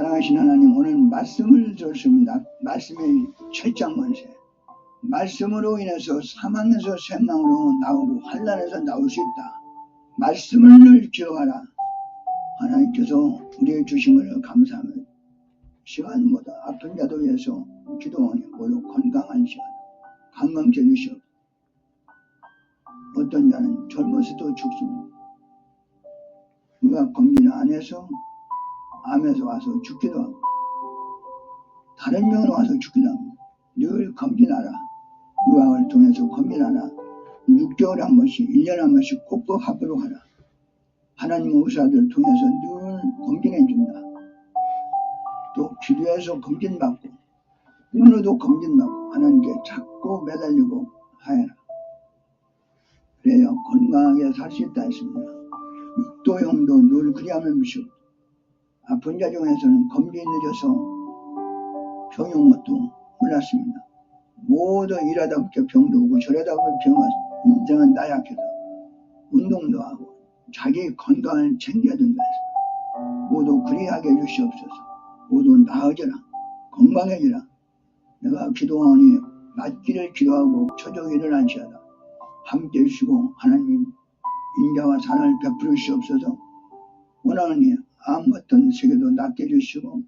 사랑하신 하나님, 오늘 말씀을 들었습니다. 말씀의 철장만세. 말씀으로 인해서 사망에서 생명으로 나오고 환난에서 나올 수 있다. 말씀을 기억하라. 하나님께서 우리의 주심을 감사하며 시간보다 아픈 자도 위해서 기도하니 모두 건강한 시간, 건강케 주시옵소서. 어떤 자는 젊어서도 죽습니다. 누가 검진 안 해서 암에서 와서 죽기도 하고 다른 병으로 와서 죽기도 합니다. 늘 검진하라. 유학을 통해서 검진하라. 6개월에 한 번씩 1년에 한 번씩 꼭꼭 하도록 하라. 하나님 의사들 통해서 늘 검진해 준다. 또 기도해서 검진받고 눈으로도 검진받고 하나님께 자꾸 매달리고 하여라. 그래야 건강하게 살 수 있다 했습니다. 육도 영도 늘 그리하면 무시고 아픈 자 중에서는 검진이 늦어서 병이 온 것도 몰랐습니다. 모두 일하다 보니까 병도 오고 저러다 보면 병은 인생은 나약해도 운동도 하고 자기 건강을 챙겨야 된다 해서 모두 그리하게 해주시옵소서. 모두 나아져라. 건강해지라. 내가 기도하니 낫기를 기도하고 초적 일어난지어다. 함께 해주시고 하나님 인자와 사랑을 베풀어 주시옵소서. 원하는 암 어떤 세계도 낫게 해주시고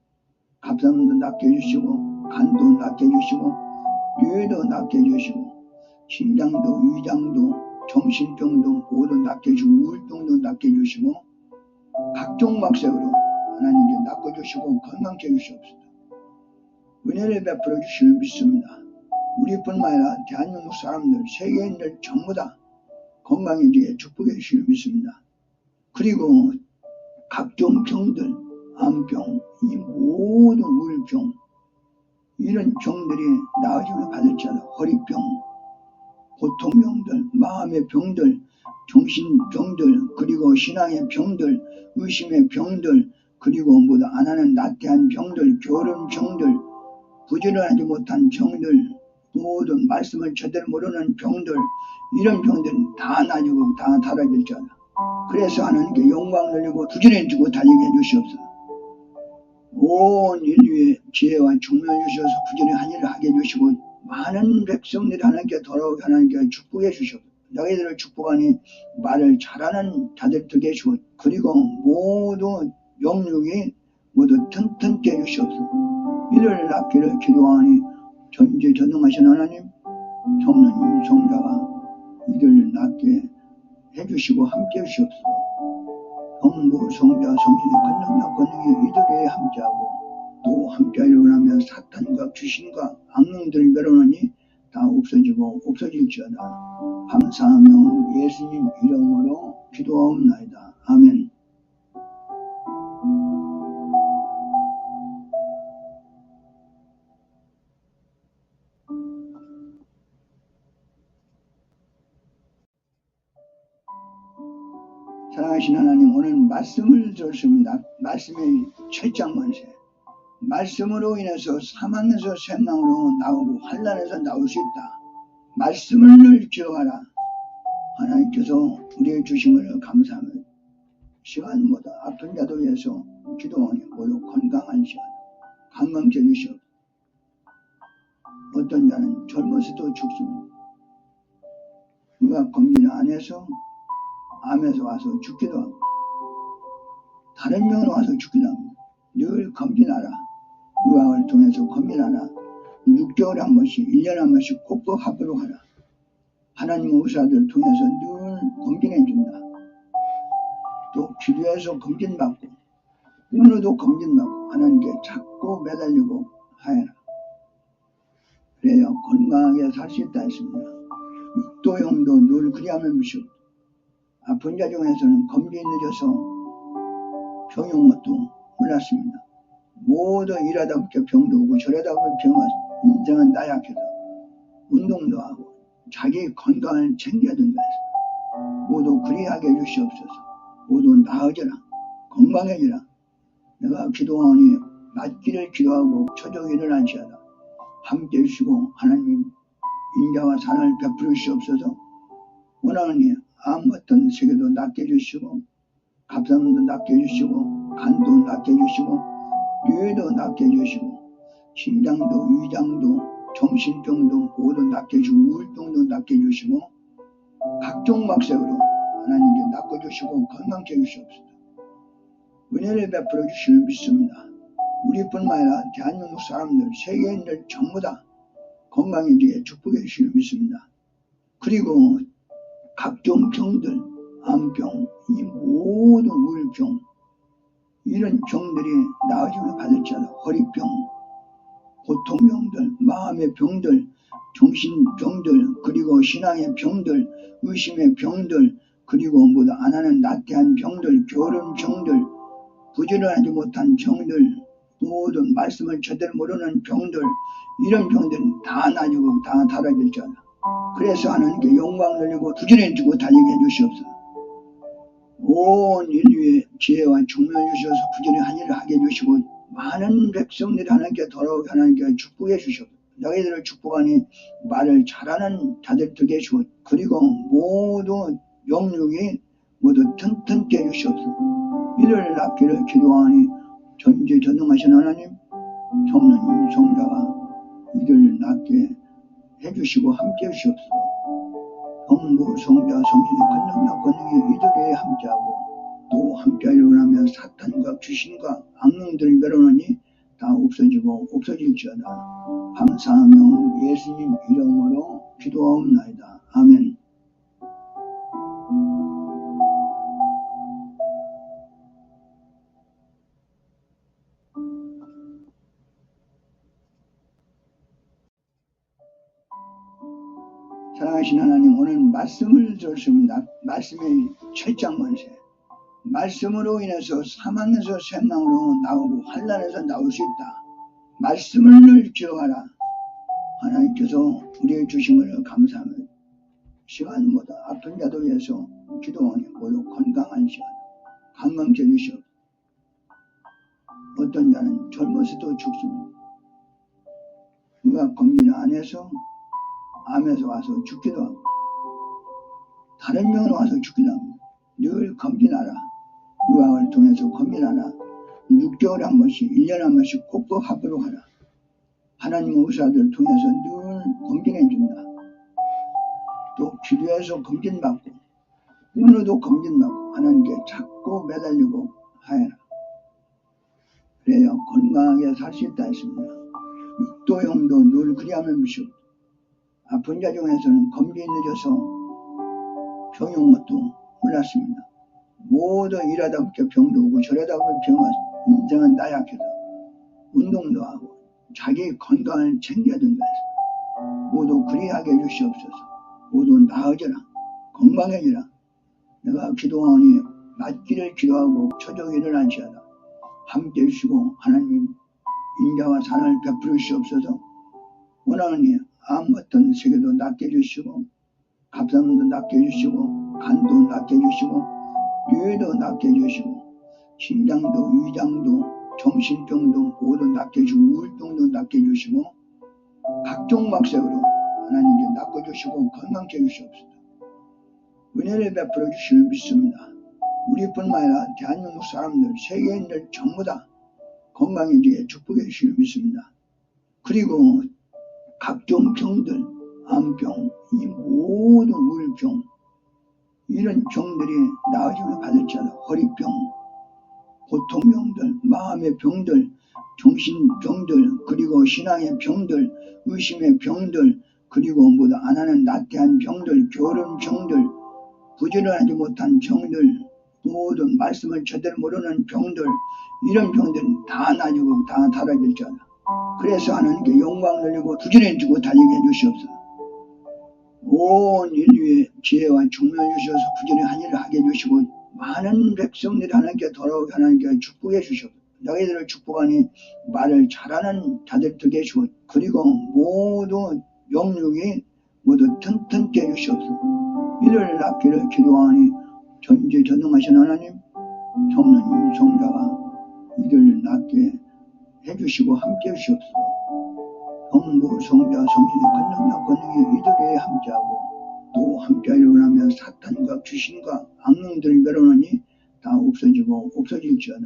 갑상도 낫게 해주시고 간도 낫게 해주시고 뇌도 낫게 해주시고 신장도 위장도 정신병도 모두 낫게 해주시고 우울증도 낫게 해주시고 각종 막색으로 하나님께 낫게 해주시고 건강케 해주시옵소서. 은혜를 베풀어 주시길 믿습니다. 우리뿐만 아니라 대한민국 사람들 세계인들 전부 다 건강해지게 축복해 주시길 믿습니다. 그리고 각종 병들, 암병, 이 모든 우울병 이런 병들이 나아짐을 받을지어다. 허리병, 고통병들, 마음의 병들, 정신병들, 그리고 신앙의 병들, 의심의 병들, 그리고 모두 안 하는 나태한 병들, 게으른 병들, 부지런하지 못한 병들, 모든 말씀을 제대로 모르는 병들, 이런 병들은 다 나아지고 다 달아질지어다. 그래서 하나님께 영광 돌리고 부지런해지고 달리게 해주시옵소서. 온 인류의 지혜와 총명을 주셔서 부지런히 한 일을 하게 해주시고 많은 백성들이 하나님께 돌아오게 하나님께 축복해 주시옵소서. 너희들을 축복하니 말을 잘하는 자들 되게 해주시고 그리고 모두 영육이 모두 튼튼케 해주시옵소서. 이를 낳기를 기도하니 전지전능하신 하나님 성령님 성자가 이를 낳게 해주시고 함께 해주시옵소서. 성부 성자 성신의 큰 능력 권능이 이들에 함께하고 또 함께하려고 하면 사탄과 귀신과 악령들을 멸하느니 다 없어지고 없어질지어다. 감사하며 예수님 이름으로 기도하옵나이다. 아멘. 사랑하신 하나님, 오늘 말씀을 들었습니다. 말씀의 철장만세. 말씀으로 인해서 사망에서 생명으로 나오고 환난에서 나올 수 있다. 말씀을 늘 기억하라. 하나님께서 우리의 주심을 감사하며 시간보다 아픈 자도 위해서 기도하니 모두 건강한 시간, 건강케 해주시옵소서. 어떤 자는 젊어서도 죽습니다. 누가 검진을 안 해서 암에서 와서 죽기도 하고 다른 병으로 와서 죽기도 합니다. 늘 검진하라. 유학을 통해서 검진하라. 6개월에 한 번씩 1년에 한 번씩 꼭꼭 하도록 하라. 하나님 의사들 통해서 늘 검진해 준다. 또 기도해서 검진받고 눈으로도 검진받고 하나님께 자꾸 매달리고 하여라. 그래야 건강하게 살 수 있다 했습니다. 육도 영도 늘 그리하면 무시고 아픈 자 중에서는 검진이 늦어서 병이 온 것도 몰랐습니다. 모두 일하다 보니까 병도 오고 저러다 보면 병은 인생은 나약해도 운동도 하고 자기 건강을 챙겨야 된다 해서 모두 그리하게 해주시옵소서. 모두 나아져라. 건강해지라. 내가 기도하니 낫기를 기도하고 초적 일어난지어다. 함께 해주시고 하나님 인자와 사랑을 베풀어 주시옵소서. 원하는 암 어떤 세계도 낫게 해주시고 갑상도 낫게 해주시고 간도 낫게 해주시고 뇌도 낫게 해주시고 신장도 위장도 정신병도 모두 낫게 해주고 우울병도 낫게 해주시고 각종 막색으로 하나님께 낚아주시고 건강케 해주시옵소서. 은혜를 베풀어 주시를 믿습니다. 우리뿐만 아니라 대한민국 사람들, 세계인들 전부 다 건강해지게 축복해 주시를 믿습니다. 그리고 각종 병들, 암병, 이 모든 우울병, 이런 병들이 나아짐을 받을지어다. 허리병, 고통병들, 마음의 병들, 정신병들, 그리고 신앙의 병들, 의심의 병들, 그리고 모두 안 하는 나태한 병들, 게으른 병들, 부지런하지 못한 병들, 모든 말씀을 제대로 모르는 병들, 이런 병들은 다 나아지고 다 달아질지어다. 그래서 하나님께 영광 돌리고 부지런해지고 달리게 해주시옵소서. 온 인류의 지혜와 총명을 주셔서 부지런히 한 일을 하게 해주시고 많은 백성들이 하나님께 돌아오게 하나님께 축복해 주시옵소서. 너희들을 축복하니 말을 잘하는 자들 되게 해주시고 그리고 모두 영육이 모두 튼튼케 해주시옵소서. 이를 낳기를 기도하니 전지전능하신 하나님 성령님 성자가 이를 낳게 해주시고 함께 해주시옵소서. 성부 성자 성신의 큰 능력 권능이 이들에 함께하고 또 함께하려고 하면 사탄과 귀신과 악령들을 멸하느니 다 없어지고 없어질지어다. 감사하며 예수님 이름으로 기도하옵나이다. 아멘. 사랑하신 하나님, 오늘 말씀을 들었습니다. 말씀의 철장만세. 말씀으로 인해서 사망에서 생명으로 나오고 환난에서 나올 수 있다. 말씀을 기억하라. 하나님께서 우리의 주심을 감사하며 시간보다 아픈 자도 위해서 기도하니 모두 건강한 시간, 건강케 해주시옵소서. 어떤 자는 젊어서도 죽습니다. 누가 검진 안 해서 암에서 와서 죽기도 하고 다른 병으로 와서 죽기도 합니다. 늘 검진하라. 유학을 통해서 검진하라. 6개월에 한 번씩 1년에 한 번씩 꼭꼭 하도록 하라. 하나님 의사들 통해서 늘 검진해 준다. 또 기도해서 검진받고 눈으로도 검진받고 하나님께 자꾸 매달리고 하여라. 그래야 건강하게 살 수 있다 했습니다. 육도형도 늘 그리하면 미시고 아픈 자 중에서는 검진이 늦어서 병이 온 것도 몰랐습니다. 모두 일하다 보니까 병도 오고 저러다 보면 병은 인생은 나약해도 운동도 하고 자기 건강을 챙겨야 된다 해서 모두 그리하게 해주시옵소서. 모두 나아져라. 건강해지라. 내가 기도하니 낫기를 기도하고 초종이 일어날지어다. 함께 해주시고 하나님 인자와 사랑을 베풀어 주시옵소서. 원하니 암 어떤 세계도 낫게 해주시고 갑상도 낫게 해주시고 간도 낫게 해주시고 뇌도 낫게 해주시고 신장도 위장도 정신병도 모두 낫게 해주고 우울병도 낫게 해주시고 각종 막색으로 하나님께 낚아주시고 건강케 해주시옵소서. 은혜를 베풀어 주시를 믿습니다. 우리뿐만 아니라 대한민국 사람들, 세계인들 전부 다 건강해지게 축복해 주시를 믿습니다. 그리고 각종 병들, 암병, 이 모든 우울병, 이런 병들이 나아짐을 받을지어다. 허리병, 고통병들, 마음의 병들, 정신병들, 그리고 신앙의 병들, 의심의 병들, 그리고 모두 안 하는 나태한 병들, 게으른 병들, 부지런하지 못한 병들, 모든 말씀을 제대로 모르는 병들, 이런 병들은 다 나아지고 다 달아질지어다. 그래서 하나님께 영광 돌리고 부지런해지고 달리게 해주시옵소서. 온 인류의 지혜와 총명을 주셔서 부지런히 한 일을 하게 해주시고 많은 백성들이 하나님께 돌아오게 하나님께 축복해 주시옵소서. 너희들을 축복하니 말을 잘하는 자들 되게 해주시고 그리고 모두 영육이 모두 튼튼케 해주시옵소서. 이를 낳기를 기도하니 전지전능하신 하나님 성령님 성자가 이를 낳게 해주시고 함께 해주시옵소서. 성부 성자 성신의 큰 능력 권능이 이들에 함께하고 또 함께하려고 하면 사탄과 귀신과 악령들을 멸하느니 다 없어지고 없어질지어다.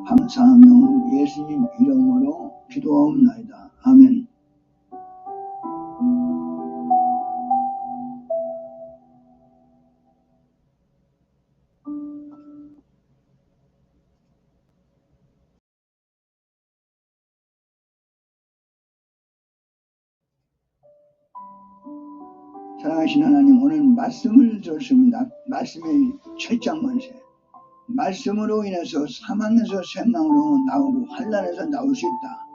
감사하며 예수님 이름으로 기도하옵나이다. 아멘. 사랑하신 하나님, 오늘 말씀을 들었습니다. 말씀의 철장만세. 말씀으로 인해서 사망에서 생명으로 나오고 환난에서 나올 수 있다.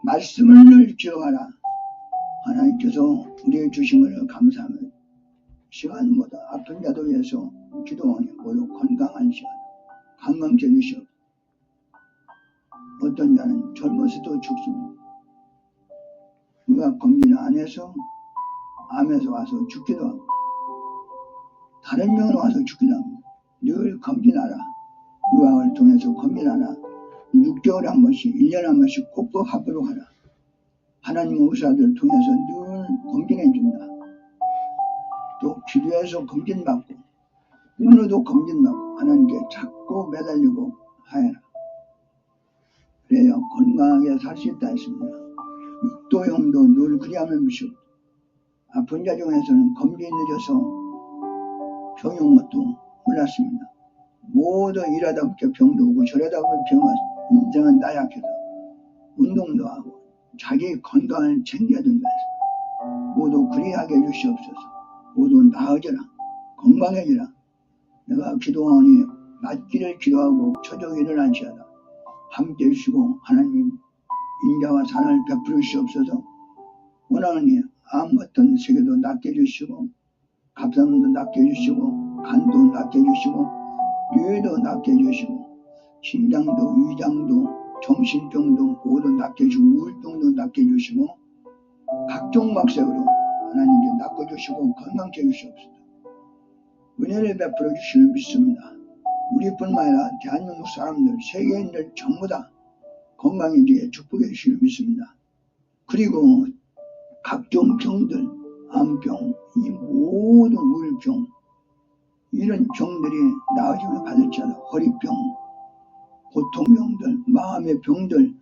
말씀을 기억하라. 하나님께서 우리의 주심을 감사하며 시간보다 아픈 자도 위해서 기도하니 모두 건강한 시간, 건강케 주시옵소서. 어떤 자는 젊어서도 죽습니다. 누가 검진 안에서 암에서 와서 죽기도 하고 다른 병으로 와서 죽기도 합니다. 늘 검진하라. 의학을 통해서 검진하라. 6개월에 한 번씩 1년에 한 번씩 꼭꼭 하도록 하라. 하나님의 의사들 통해서 늘 검진해 준다. 또 기도해서 검진받고 눈으로도 검진받고 하나님께 자꾸 매달리고 하여라. 그래야 건강하게 살 수 있다 했습니다. 육도 영도 늘 그리하면 무시옵. 아픈 자 중에서는 검진이 늦어서 병이 온 것도 몰랐습니다. 모두 일하다 보니까 병도 오고 저러다 보면 병은 인생은 나약해서 운동도 하고 자기 건강을 챙겨야 된다 해서 모두 그리하게 해주시옵소서. 모두 나아져라. 건강해지라. 내가 기도하니 낫기를 기도하고 초종이 일어난지어다. 함께 해주시고 하나님이 인자와 사랑을 베풀어 주시옵소서. 원하니 암 같은 세계도 낫게 해주시고 갑상도 낫게 해주시고 간도 낫게 해주시고 뇌도 낫게 해주시고 신장도 위장도 정신병도 모두 낫게 해주시고 우울증도 낫게 해주시고 각종 막색으로 하나님께 낫고주시고 건강케 해주시옵소서. 은혜를 베풀어 주시는 믿습니다. 우리뿐만 아니라 대한민국 사람들 세계인들 전부 다 건강해지게 축복해 주시는 믿습니다. 그리고 각종 병들, 암병, 이 모든 우울병 이런 병들이 나아짐을 받을지어다. 허리병, 고통병들, 마음의 병들,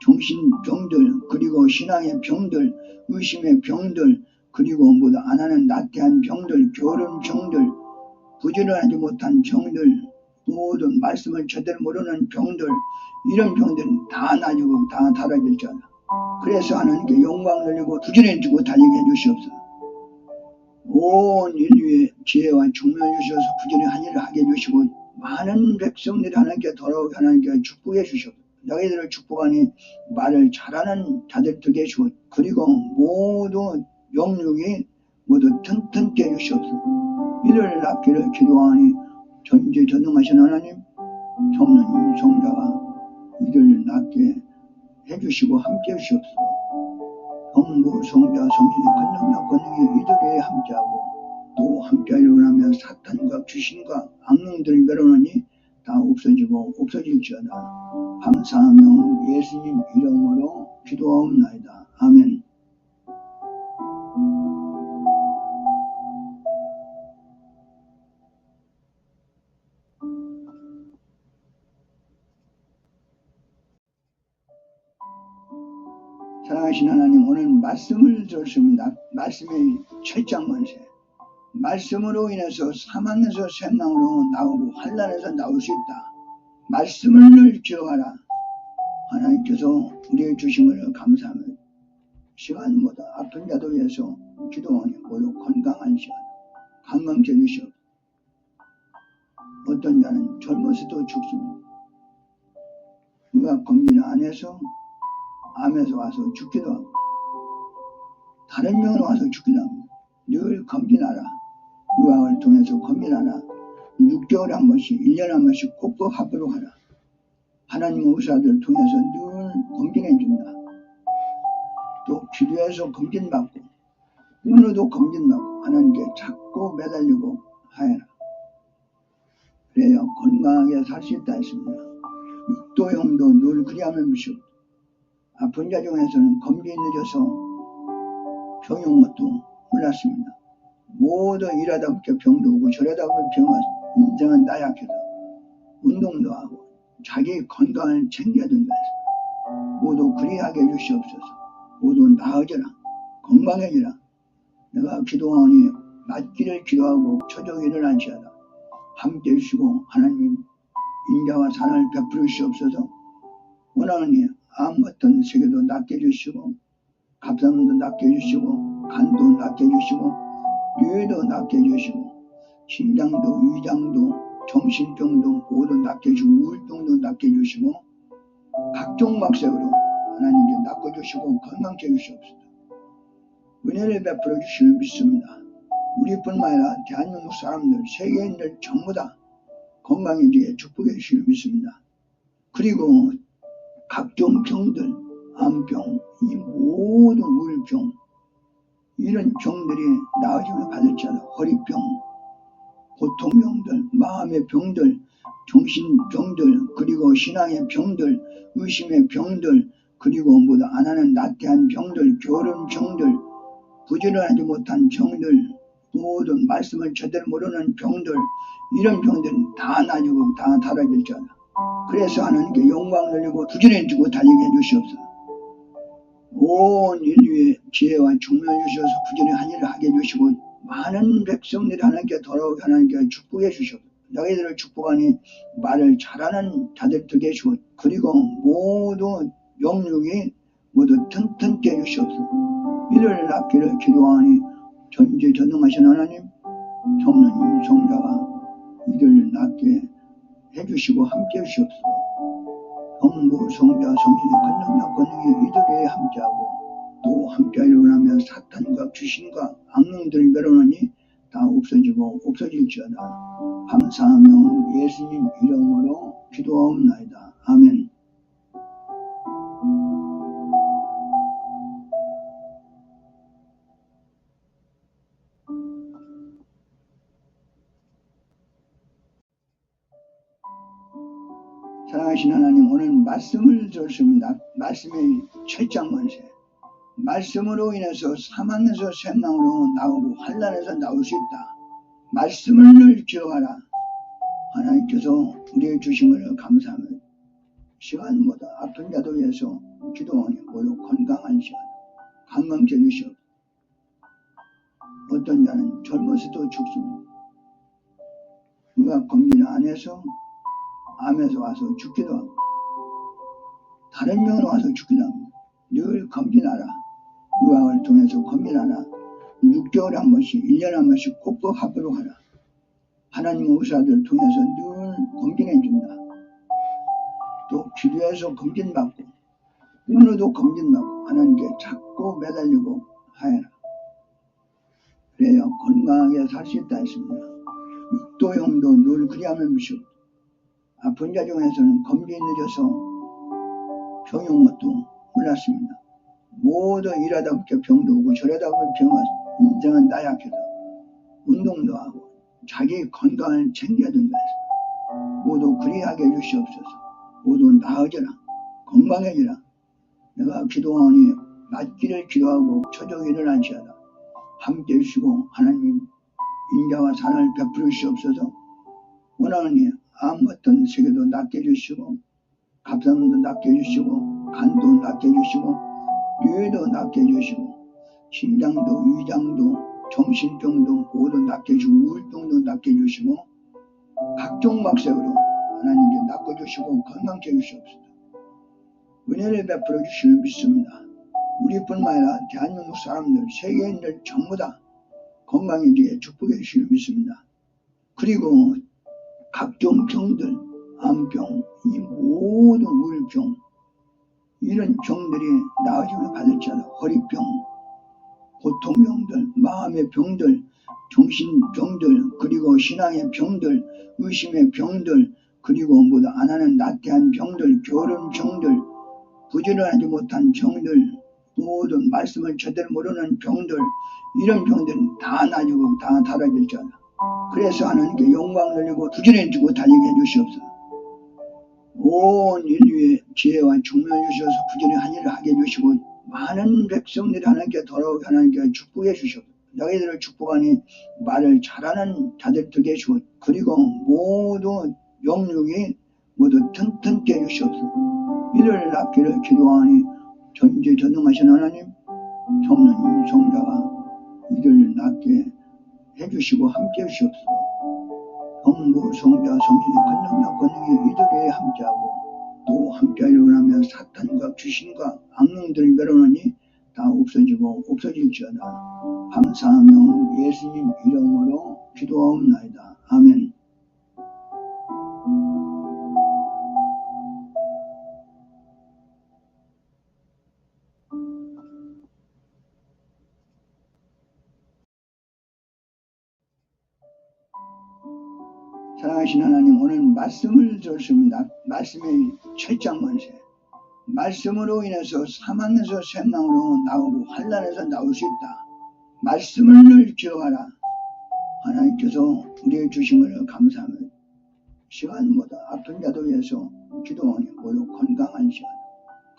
정신병들, 그리고 신앙의 병들, 의심의 병들, 그리고 모두 안 하는 나태한 병들, 게으른 병들, 부지런하지 못한 병들, 모든 말씀을 제대로 모르는 병들, 이런 병들은 다 나아지고 다 달아질지어다. 그래서 하나님께 영광 돌리고 부지런해지고 달리게 해주시옵소서. 온 인류의 지혜와 총명을 주셔서 부지런한 일을 하게 해주시고 많은 백성들이 하나님께 돌아오게 하나님께 축복해 주시옵소서. 너희들을 축복하니 말을 잘하는 자들 되게 해주시고 그리고 모두 영육이 모두 튼튼케 해주시옵소서. 이를 낳기를 기도하니 전지전능하신 하나님 성령님 성자가 이를 낳게 해주시고 함께 해주시옵소서. 성부 성자 성신의 권능력 권능이 이들에 함께하고 또 함께하려고 하면 사탄과 귀신과 악령들을 멸하느니 다 없어지고 없어질지어다. 감사하며 예수님 이름으로 기도하옵나이다. 아멘. 사랑하신 하나님, 오늘 말씀을 들었습니다. 말씀의 철장만세. 말씀으로 인해서 사망에서 생명으로 나오고 환난에서 나올 수 있다. 말씀을 기억하라. 하나님께서 우리의 주심을 감사하며 시간보다 아픈 자도 위해서 기도하니 모두 건강한 시간, 건강케 해주시옵소서. 어떤 자는 젊어서도 죽습니다. 누가 검진 안에서 암에서 와서 죽기도 하고 다른 병으로 와서 죽기도 합니다. 늘 검진하라. 의학을 통해서 검진하라. 6개월에 한 번씩 1년에 한 번씩 꼭꼭 하도록 하라. 하나님의 의사들 통해서 늘 검진해 준다. 또 기도해서 검진받고 눈으로도 검진받고 하나님께 자꾸 매달리고 하여라. 그래야 건강하게 살 수 있다 했습니다. 육도 영도 늘 그리하면 무시옵소서. 아픈 자 중에서는 검진이 늦어서 병이 온 것도 몰랐습니다. 모두 일하다 보니까 병도 오고 저러다 보면 병은 인생은 나약해서 운동도 하고 자기 건강을 챙겨야 된다 해서 모두 그리하게 해주시옵소서. 모두 나아져라, 건강해지라. 내가 기도하니 낫기를 기도하고 초조히 일어난지어다. 함께 해주시고 하나님 인자와 사랑을 베풀어 주시옵소서. 원하느니 암 어떤 세계도 낫게 해주시고 갑상도 낫게 해주시고 간도 낫게 해주시고 뇌도 낫게 해주시고 신장도 위장도 정신병도 모두 낫게 해주시고 우울증도 낫게 해주시고 각종 막색으로 하나님께 낫게 건강케 해주시옵소서. 은혜를 베풀어 주시는 믿습니다. 우리뿐만 아니라 대한민국 사람들, 세계인들 전부 다 건강해지게 축복해 주시는 믿습니다. 그리고 각종 병들, 암병, 이 모든 우울병, 이런 병들이 나아짐을 받을지어다. 허리병, 고통병들, 마음의 병들, 정신병들, 그리고 신앙의 병들, 의심의 병들, 그리고 모두 안 하는 나태한 병들, 게으른 병들, 부지런하지 못한 병들, 모든 말씀을 제대로 모르는 병들, 이런 병들은 다 나아지고 다 달아질지어다. 그래서 하나님께 영광 돌리고 부지런해지고 달리게 해주시옵소서. 온 인류의 지혜와 총명을 주셔서 부지런히 한 일을 하게 해주시고 많은 백성들이 하나님께 돌아오게 하나님께 축복해 주시옵소서. 너희들을 축복하니 말을 잘하는 자들 되게 해주시고 그리고 모두 영육이 모두 튼튼케 해주시옵소서. 이를 낳기를 기도하니 전지전능하신 하나님 성령님 성자가 이를 낳게 해주시고 함께 해주시옵소서. 성부 성자 성신의 권능력 권능이 이들에 함께하고 또 함께하려고 하면 사탄과 귀신과 악령들을 멸하느니 다 없어질지어다. 감사하며 예수님 이름으로 기도하옵나이다. 아멘. 사랑하신 하나님, 오늘 말씀을 들었습니다. 말씀의 철장만세. 말씀으로 인해서 사망에서 생명으로 나오고 환난에서 나올 수 있다. 말씀을 기억하라. 하나님께서 우리의 주심을 감사하며 시간보다 아픈 자도 위해서 기도하니 모두 건강한 시간 건강케 해주시옵소서. 어떤 자는 젊어서도 죽습니다. 누가 검진 안 해서 암에서 와서 죽기도 하고 다른 병으로 와서 죽기도 합니다. 늘 검진하라. 유학을 통해서 검진하라. 6개월에 한 번씩 1년에 한 번씩 꼭꼭 하도록 하라. 하나님 의사들 통해서 늘 검진해 준다. 또 기도해서 검진받고 눈으로도 검진받고 하나님께 자꾸 매달리고 하여라. 그래야 건강하게 살 수 있다 했습니다. 육도 영도 늘 그리하면 미시고 아픈 자 중에서는 검진이 늦어서 병이 온 것도 몰랐습니다. 모두 일하다 보니까 병도 오고 저러다 보면 병은 인생은 나약해서 운동도 하고 자기 건강을 챙겨야 된다 해서 모두 그리하게 해주시옵소서. 모두 나아져라, 건강해지라. 내가 기도하니 낫기를 기도하고 초조히 일어난지어다. 함께 해주시고 하나님 인자와 사랑을 베풀어 주시옵소서. 원하느니 암 어떤 세계도 낫게 해주시고 갑상도 낫게 해주시고 간도 낫게 해주시고 뇌도 낫게 해주시고 신장도 위장도 정신병도 모두 낫게 해주시고 우울증도 낫게 해주시고 각종 막색으로 하나님께 낫게 건강케 해주시옵소서. 은혜를 베풀어 주시는 믿습니다. 우리뿐만 아니라 대한민국 사람들, 세계인들 전부 다 건강해지게 축복해 주시는 믿습니다. 그리고 각종 병들, 암병, 이 모든 우울병, 이런 병들이 나아짐을 받을지어다. 허리병, 고통병들, 마음의 병들, 정신병들, 그리고 신앙의 병들, 의심의 병들, 그리고 모두 안 하는 나태한 병들, 게으른 병들, 부지런하지 못한 병들, 모든 말씀을 제대로 모르는 병들, 이런 병들은 다 나아지고 다 달아질지어다. 그래서 하나님께 영광 돌리고 부지런해지고 달리게 해주시옵소서. 온 인류의 지혜와 총명을 주셔서 부지런히 한 일을 하게 해주시고 많은 백성들이 하나님께 돌아오게 하나님께 축복해 주시옵소서. 너희들을 축복하니 말을 잘하는 자들 되게 해주시고 그리고 모두 영육이 모두 튼튼케 해주시옵소서. 이를 낳기를 기도하니 전지전능하신 하나님, 성령님, 성자가 이를 낳게 해주시고 함께 해주시옵소서. 성부, 성자, 성신의 큰 능력, 권능이 이들에 함께하고 또 함께하려고 하면 사탄과 귀신과 악령들을 멸하느니 다 없어질지어다. 감사하며 예수님 이름으로 기도하옵나이다. 아멘. 사랑하신 하나님, 오늘 말씀을 들었습니다. 말씀의 철장만세. 말씀으로 인해서 사망에서 생망으로 나오고 환난에서 나올 수 있다. 말씀을 기억하라. 하나님께서 우리의 주심을 감사하며 시간보다 아픈 자도 위해서 기도하니 모두 건강한 시간,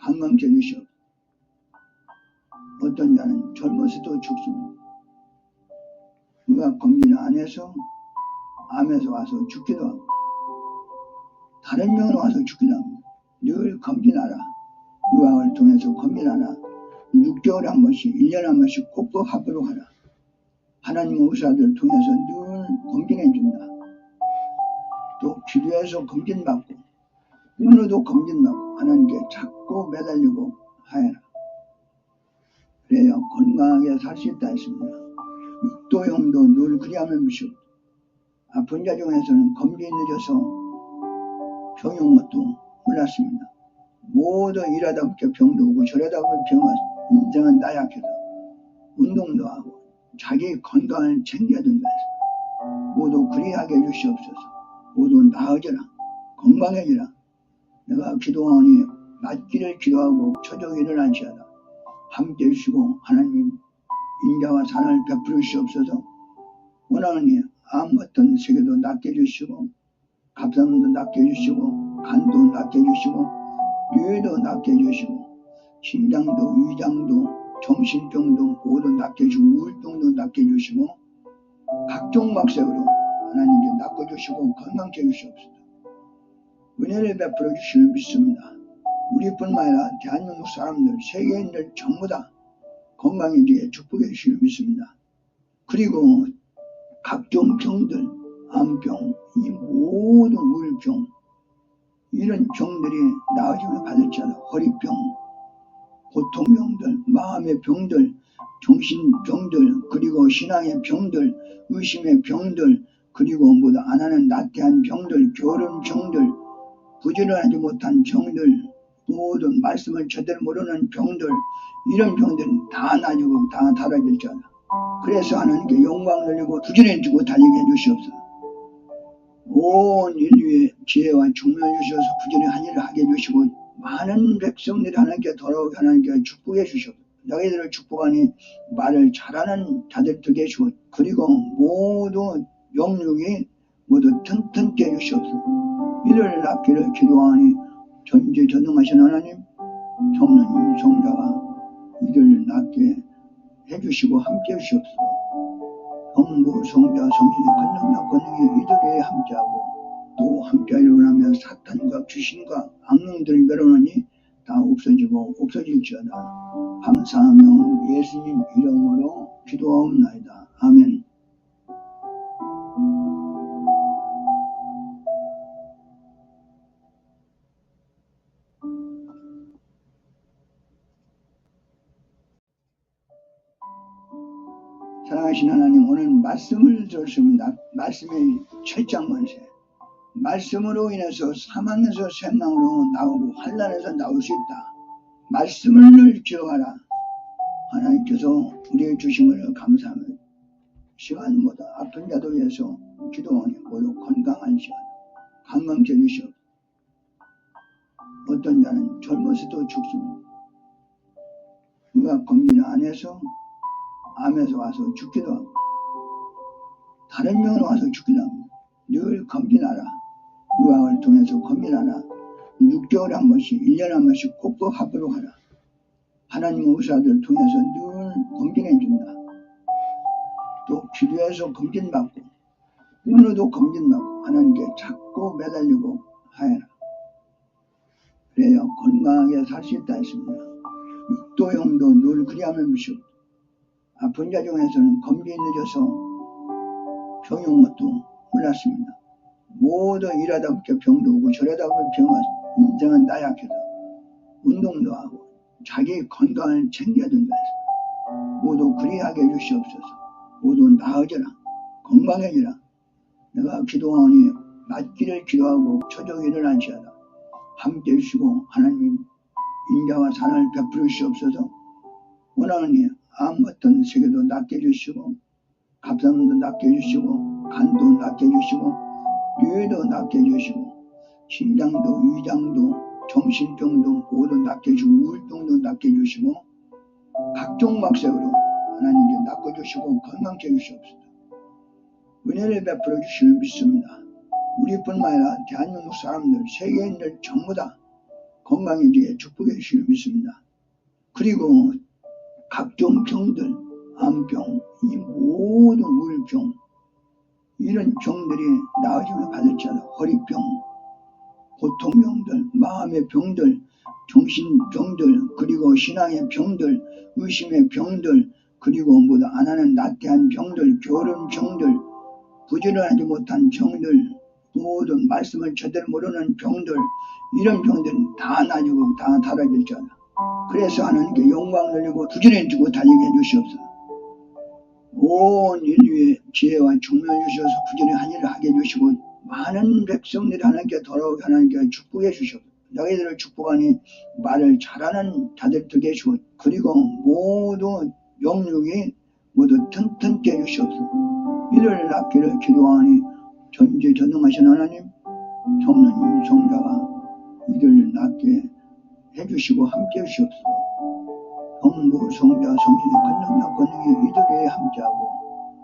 건강케 해주시옵소서. 어떤 자는 젊어서도 죽습니다. 누가 검진 안에서 암에서 와서 죽기도 하고 다른 병으로 와서 죽기도 합니다. 늘 검진하라. 유학을 통해서 검진하라. 6개월에 한 번씩 1년에 한 번씩 꼭꼭 하도록 하라. 하나님 의사들 통해서 늘 검진해 준다. 또 기도해서 검진받고 눈으로도 검진받고 하나님께 자꾸 매달리고 하여라. 그래야 건강하게 살 수 있다 했습니다. 육도 영도 늘 그리하면 무시옵. 아픈 자 중에서는 검진이 늦어서 병이 온 것도 몰랐습니다. 모두 일하다 보니까 병도 오고 저러다 보면 병은 인생은 나약해서 운동도 하고 자기 건강을 챙겨야 된다 해서 모두 그리하게 해주시옵소서. 모두 나아져라. 건강해지라. 내가 기도하니 낫기를 기도하고 초적 일어난지어다. 함께 해주시고 하나님이 인자와 사랑을 베풀어 주시옵소서. 원하는 암 어떤 세계도 낫게 해주시고 갑상도 낫게 해주시고 간도 낫게 해주시고 뇌도 낫게 해주시고 신장도 위장도 정신병도 모두 낫게 해주시고 우울증도 낫게 해주시고 각종 막색으로 하나님께 낫고주시고 건강케 해주시옵소서. 은혜를 베풀어 주시는 믿습니다. 우리뿐만 아니라 대한민국 사람들 세계인들 전부 다 건강해지게 축복해 주시는 믿습니다. 그리고 각종 병들, 암병, 이 모든 우울병 이런 병들이 나아짐을 받을지어다. 허리병, 고통병들, 마음의 병들, 정신병들, 그리고 신앙의 병들, 의심의 병들, 그리고 모두 안 하는 나태한 병들, 게으른 병들, 부지런하지 못한 병들, 모든 말씀을 제대로 모르는 병들, 이런 병들은 다 나아지고 다 달아질지어다. 그래서 하나님께 영광 돌리고 부지런해지고 달리게 해주시옵소서. 온 인류의 지혜와 총명을 주셔서 부지런한 일을 하게 해주시고 많은 백성들이 하나님께 돌아오게 하나님께 축복해 주시옵소서. 너희들을 축복하니 말을 잘하는 자들 되게 해주시고 그리고 모두 영육이 모두 튼튼케 해주시옵소서. 이를 낳기를 기도하니 전지전능하신 하나님, 성령님, 성자가 이를 낳게 해주시고 함께 해주시옵소서. 성부, 성자, 성신의 큰 능력, 권능이 이들에 함께하고 또 함께하려고 하면 사탄과 귀신과 악령들을 멸하느니 다 없어질지어다. 감사하며 예수님 이름으로 기도하옵나이다. 아멘. 사랑하신 하나님, 오늘 말씀을 들었습니다. 말씀의 철장만세. 말씀으로 인해서 사망에서 생망으로 나오고 환난에서 나올 수 있다. 말씀을 기억하라. 하나님께서 우리의 주심을 감사하며 시간보다 아픈 자도 위해서 기도하니 모두 건강한 시간, 건강케 해주시옵소서. 어떤 자는 젊어서도 죽습니다. 누가 검진 안에서 암에서 와서 죽기도 하고 다른 병으로 와서 죽기도 합니다. 늘 검진하라. 유학을 통해서 검진하라. 6개월에 한 번씩 1년에 한 번씩 꼭꼭 하도록 하라. 하나님 의사들 통해서 늘 검진해 준다. 또 기도해서 검진받고 오늘도 검진받고 하나님께 자꾸 매달리고 하여라. 그래야 건강하게 살 수 있다 했습니다. 육도 영도 늘 그리하면 무시고 아픈 자 중에서는 검진이 늦어서 병이 온 것도 몰랐습니다. 모두 일하다 보니까 병도 오고 저러다 보면 병은 인생은 나약해도 운동도 하고 자기 건강을 챙겨야 된다 해서 모두 그리하게 해주시옵소서. 모두 나아져라. 건강해지라. 내가 기도하니 낫기를 기도하고 초적 일어나시하다. 함께 해주시고 하나님 인자와 산을 베풀어 주시옵소서. 원하느니 암 어떤 세계도 낫게 해주시고 갑상도 낫게 해주시고 간도 낫게 해주시고 뇌도 낫게 해주시고 신장도 위장도 정신병도 모두 낫게 해주고 우울증도 낫게 해주시고 각종 막색으로 하나님께 낚아주시고 건강케 해주시옵소서. 은혜를 베풀어 주시는 믿습니다. 우리뿐만 아니라 대한민국 사람들, 세계인들 전부 다 건강해지게 축복해 주시는 믿습니다. 그리고 각종 병들, 암병, 이 모든 우울병, 이런 병들이 나아짐을 받을 자들, 허리병, 고통병들, 마음의 병들, 정신병들, 그리고 신앙의 병들, 의심의 병들, 그리고 모두 안 하는 나태한 병들, 게으른 병들, 부지런하지 못한 병들, 모든 말씀을 제대로 모르는 병들, 이런 병들은 다 나아지고 다 달아질 자다. 그래서 하나님께 영광 돌리고 부지런해지고 달리게 해주시옵소서. 온 인류의 지혜와 총명을 주셔서 부지런히 일을 하게 해주시고 많은 백성들이 하나님께 돌아오게 하나님께 축복해 주시옵소서. 너희들을 축복하니 말을 잘하는 자들 되게 해주시고 그리고 모두 영육이 모두 튼튼케 해주시옵소서. 이를 낳기를 기도하니 전지전능하신 하나님 성령님 성자가 이를 낳게 해주시고 함께 해주시옵소서. 성부 성자 성신의 권능력 권능이 이들에 함께하고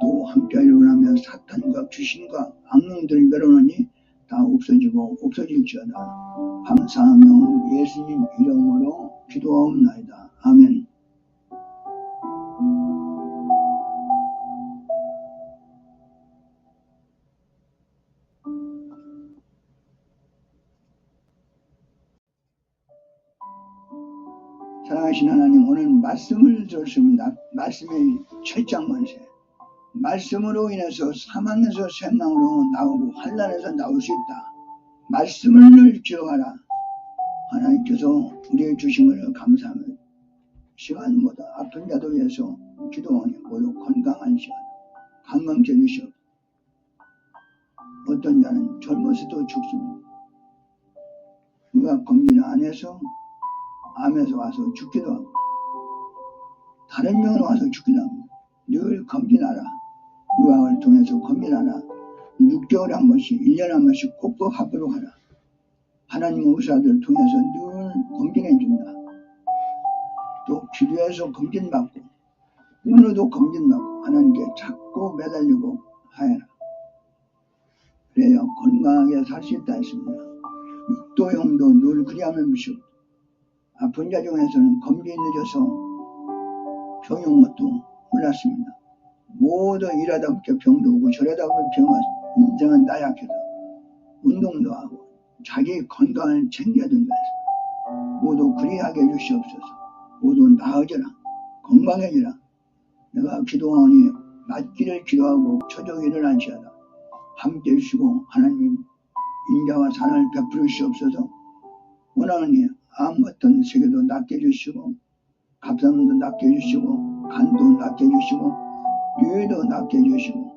또 함께하려고 하면 사탄과 귀신과 악령들을 멸하느니 다 없어질지어다. 감사하며 예수님 이름으로 기도하옵나이다. 아멘. 사랑하신 하나님, 오늘 말씀을 들었습니다. 말씀의 철장만세. 말씀으로 인해서 사망에서 생망으로 나오고 환난에서 나올 수 있다. 말씀을 기억하라. 하나님께서 우리의 주심을 감사하며 시간보다 아픈 자도 위해서 기도하니 모두 건강한 시간 건강케 해주시옵소서. 어떤 자는 젊어서도 죽습니다. 누가 검진을 안 해서 암에서 와서 죽기도 하고 다른 병으로 와서 죽기도 합니다. 늘 검진하라. 유학을 통해서 검진하라. 6개월에 한 번씩 1년에 한 번씩 꼭꼭 하도록 하라. 하나님 의사들 통해서 늘 검진해 준다. 또 기도해서 검진받고 오늘도 검진받고 하나님께 자꾸 매달리고 하여라. 그래야 건강하게 살 수 있다 했습니다. 육도 영도 늘 그리하면 무시고 아픈 자 중에서는 검진이 늦어서 병이 온 것도 몰랐습니다. 모두 일하다 보니까 병도 오고 저러다 보면 병은 인생은 나약해도 운동도 하고 자기 건강을 챙겨야 된다 해서 모두 그리하게 해주시옵소서. 모두 나아져라. 건강해지라. 내가 기도하니 낫기를 기도하고 초적 일어나시하다. 함께 해주시고 하나님 인자와 산을 베풀어 주시옵소서. 원하느니 암 어떤 세계도 낫게 해주시고 갑상도 낫게 해주시고 간도 낫게 해주시고 뇌도 낫게 해주시고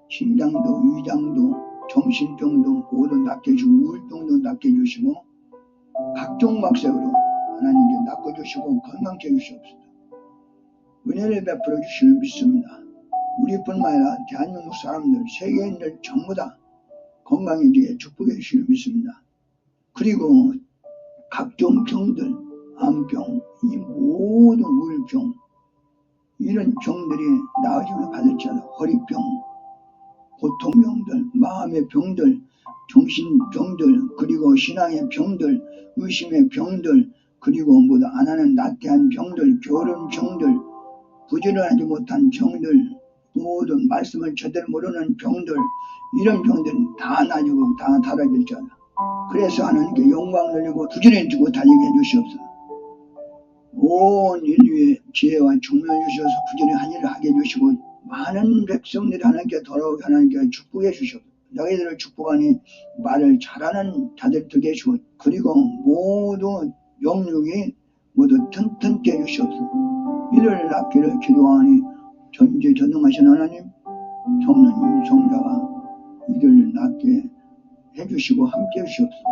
신장도 위장도 정신병도 모두 낫게 해주시고 우울증도 낫게 해주시고 각종 막색으로 하나님께 낚아주시고 건강케 해주시옵소서. 은혜를 베풀어 주시는 믿습니다. 우리뿐만 아니라 대한민국 사람들, 세계인들 전부 다 건강해지게 축복해 주시는 믿습니다. 그리고 각종 병들, 암병, 이 모든 우울병, 이런 병들이 나아짐을 받을 자들, 허리병, 고통병들, 마음의 병들, 정신병들, 그리고 신앙의 병들, 의심의 병들, 그리고 모두 안 하는 나태한 병들, 게으른 병들, 부지런하지 못한 병들, 모든 말씀을 제대로 모르는 병들, 이런 병들은 다 나아지고 다 달아질지어다. 그래서 하나님께 영광 돌리고 부지런히 두고 달리게 해주시옵소서. 온 인류의 지혜와 총명을 주셔서 부지런히 한 일을 하게 해주시고 많은 백성들이 하나님께 돌아오게 하나님께 축복해 주시옵소서. 너희들을 축복하니 말을 잘하는 자들도 계시고 그리고 모두 영육이 모두 튼튼케 해주시옵소서. 이를 낳기를 기도하니 전지전능하신 하나님, 성령님, 성자가 이를 낳게 해주시고 함께 해주시옵소서.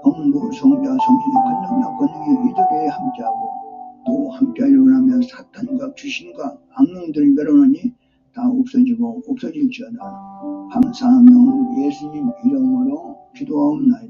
성부, 성자, 성신의 큰 능력, 권능이 이들에 함께하고 또 함께하려고 하면 사탄과 귀신과 악령들을 멸하느니 다 없어지고 없어질지어다. 감사하며 예수님 이름으로 기도하옵나이다.